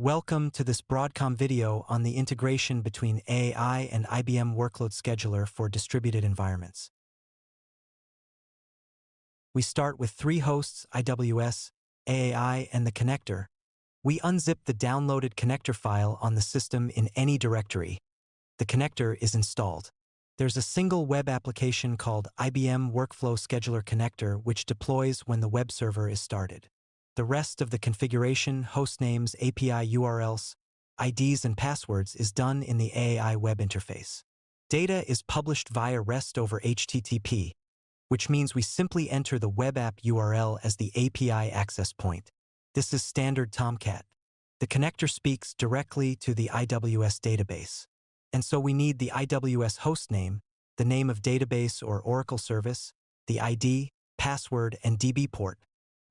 Welcome to this Broadcom video on the integration between AAI and IBM Workload Scheduler for distributed environments. We start with three hosts, IWS, AAI, and the connector. We unzip the downloaded connector file on the system in any directory. The connector is installed. There's a single web application called IBM Workflow Scheduler Connector which deploys when the web server is started. The rest of the configuration, hostnames, API URLs, IDs, and passwords is done in the AAI web interface. Data is published via REST over HTTP, which means we simply enter the web app URL as the API access point. This is standard Tomcat. The connector speaks directly to the IWS database. And so we need the IWS hostname, the name of database or Oracle service, the ID, password, and DB port.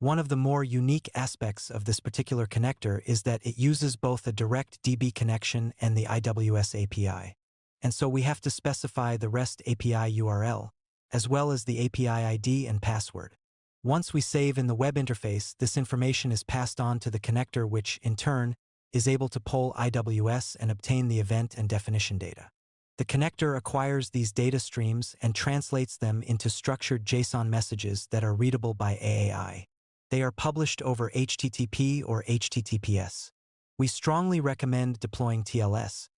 One of the more unique aspects of this particular connector is that it uses both a direct DB connection and the IWS API. And so we have to specify the REST API URL, as well as the API ID and password. Once we save in the web interface, this information is passed on to the connector, which, in turn, is able to poll IWS and obtain the event and definition data. The connector acquires these data streams and translates them into structured JSON messages that are readable by AAI. They are published over HTTP or HTTPS. We strongly recommend deploying TLS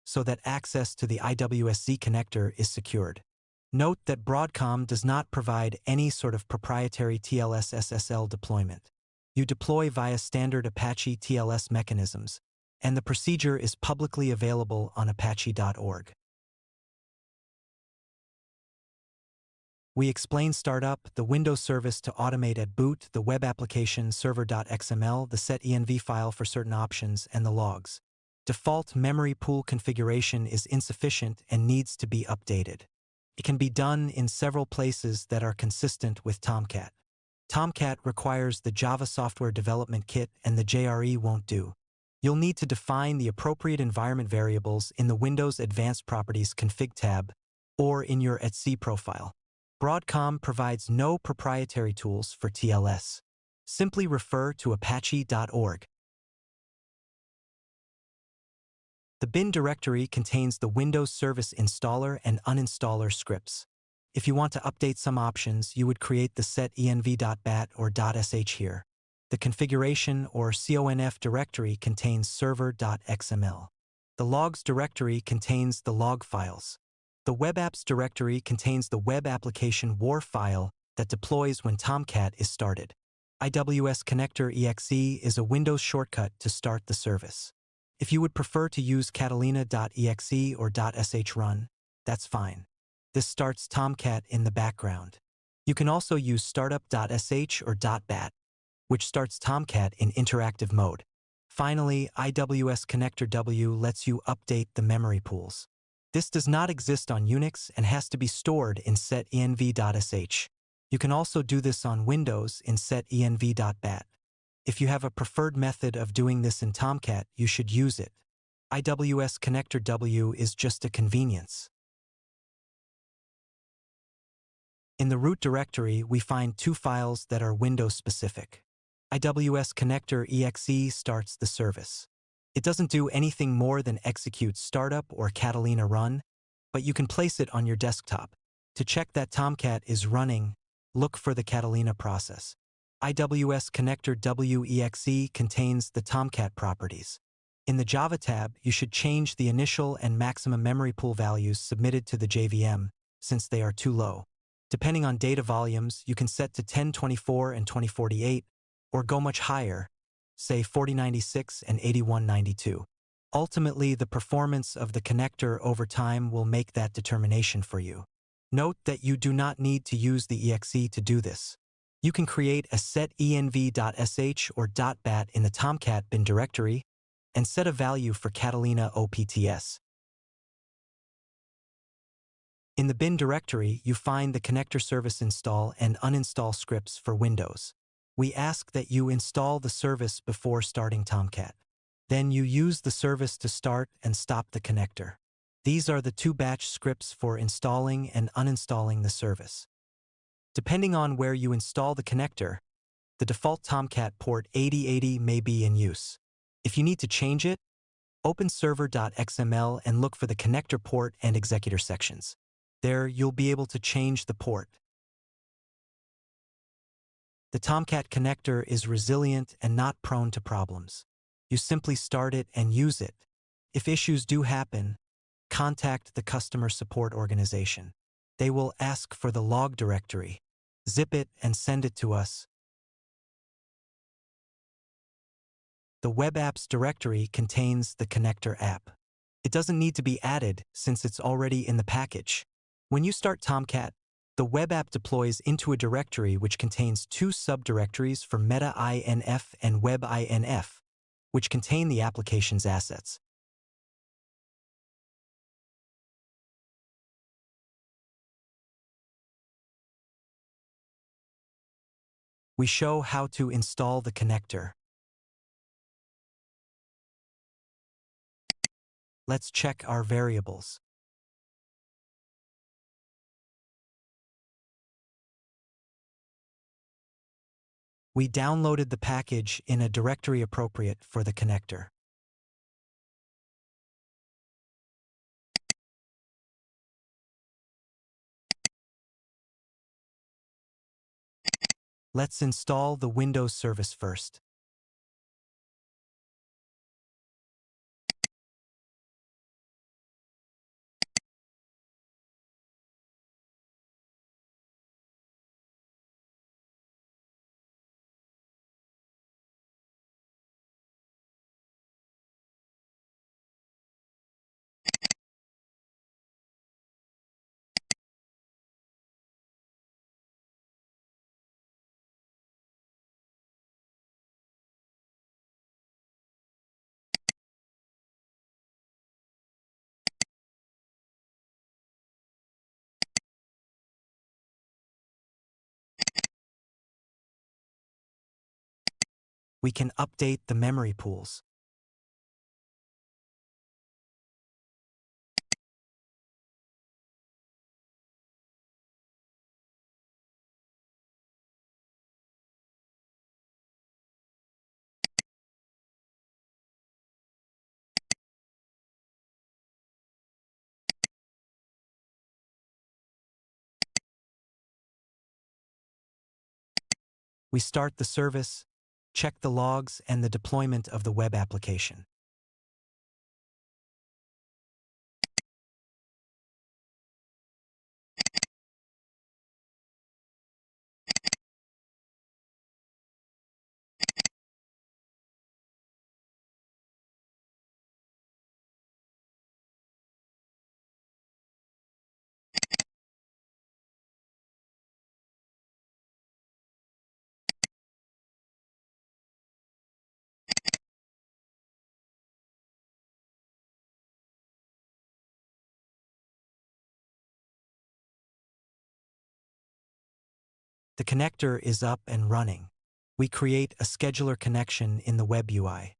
so that access to the IWSd connector is secured. Note that Broadcom does not provide any sort of proprietary TLS SSL deployment. You deploy via standard Apache TLS mechanisms, and the procedure is publicly available on apache.org. We explain startup, the Windows service to automate at boot, the web application server.xml, the set env file for certain options, and the logs. Default memory pool configuration is insufficient and needs to be updated. It can be done in several places that are consistent with Tomcat. Tomcat requires the Java Software Development Kit, and the JRE won't do. You'll need to define the appropriate environment variables in the Windows Advanced Properties config tab or in your etc profile. Broadcom provides no proprietary tools for TLS. Simply refer to apache.org. The bin directory contains the Windows Service installer and uninstaller scripts. If you want to update some options, you would create the set env.bat or .sh here. The configuration or conf directory contains server.xml. The logs directory contains the log files. The web apps directory contains the web application WAR file that deploys when Tomcat is started. IWS connector exe is a Windows shortcut to start the service. If you would prefer to use catalina.exe or .sh run, that's fine. This starts Tomcat in the background. You can also use startup.sh or .bat, which starts Tomcat in interactive mode. Finally, IWS connector W lets you update the memory pools. This does not exist on Unix and has to be stored in setenv.sh. You can also do this on Windows in setenv.bat. If you have a preferred method of doing this in Tomcat, you should use it. IWS connector W is just a convenience. In the root directory, we find two files that are Windows-specific. IWS connector exe starts the service. It doesn't do anything more than execute startup or Catalina run, but you can place it on your desktop. To check that Tomcat is running, look for the Catalina process. IWS connector WEXE contains the Tomcat properties. In the Java tab, you should change the initial and maximum memory pool values submitted to the JVM, since they are too low. Depending on data volumes, you can set to 1024 and 2048, or go much higher, say 4096 and 8192. Ultimately, the performance of the connector over time will make that determination for you. Note that you do not need to use the exe to do this. You can create a setenv.sh or .bat in the Tomcat bin directory and set a value for Catalina OPTS. In the bin directory, you find the connector service install and uninstall scripts for Windows. We ask that you install the service before starting Tomcat. Then you use the service to start and stop the connector. These are the two batch scripts for installing and uninstalling the service. Depending on where you install the connector, the default Tomcat port 8080 may be in use. If you need to change it, open server.xml and look for the connector port and executor sections. There, you'll be able to change the port. The Tomcat connector is resilient and not prone to problems. You simply start it and use it. If issues do happen, contact the customer support organization. They will ask for the log directory. Zip it and send it to us. The web apps directory contains the connector app. It doesn't need to be added since it's already in the package. When you start Tomcat, the web app deploys into a directory which contains two subdirectories for meta-inf and web-inf, which contain the application's assets. We show how to install the connector. Let's check our variables. We downloaded the package in a directory appropriate for the connector. Let's install the Windows service first. We can update the memory pools. We start the service, check the logs and the deployment of the web application. The connector is up and running. We create a scheduler connection in the web UI.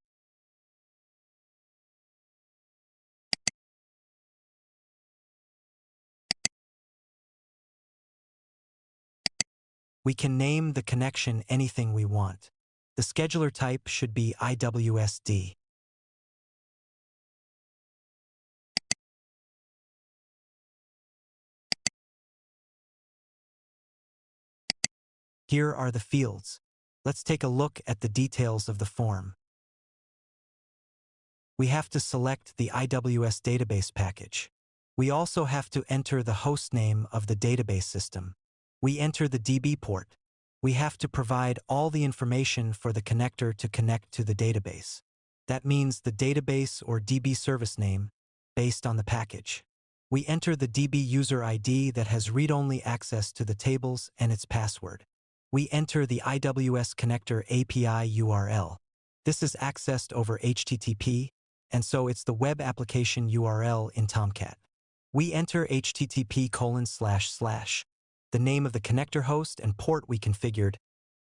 We can name the connection anything we want. The scheduler type should be IWSd. Here are the fields. Let's take a look at the details of the form. We have to select the IWS database package. We also have to enter the host name of the database system. We enter the DB port. We have to provide all the information for the connector to connect to the database. That means the database or DB service name based on the package. We enter the DB user ID that has read-only access to the tables and its password. We enter the IWS connector API URL. This is accessed over HTTP, and so it's the web application URL in Tomcat. We enter http:// the name of the connector host and port we configured,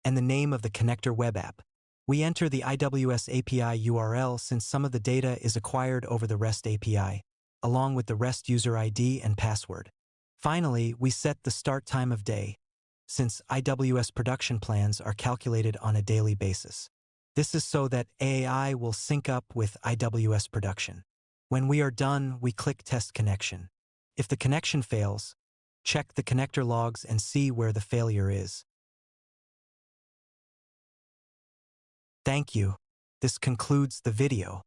and the name of the connector web app. We enter the IWS API URL since some of the data is acquired over the REST API, along with the REST user ID and password. Finally, we set the start time of day, since IWS production plans are calculated on a daily basis. This is so that AAI will sync up with IWS production. When we are done, we click Test Connection. If the connection fails, check the connector logs and see where the failure is. Thank you. This concludes the video.